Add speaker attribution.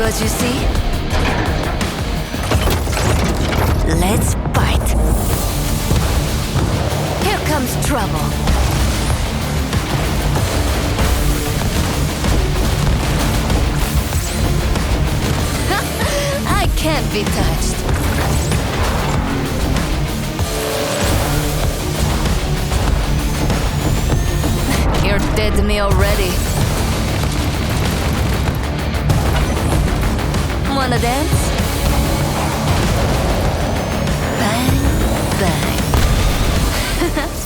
Speaker 1: what you see? Let's fight. Here comes trouble. I can't be touched. You're dead to me already. Wanna dance? Bang, bang.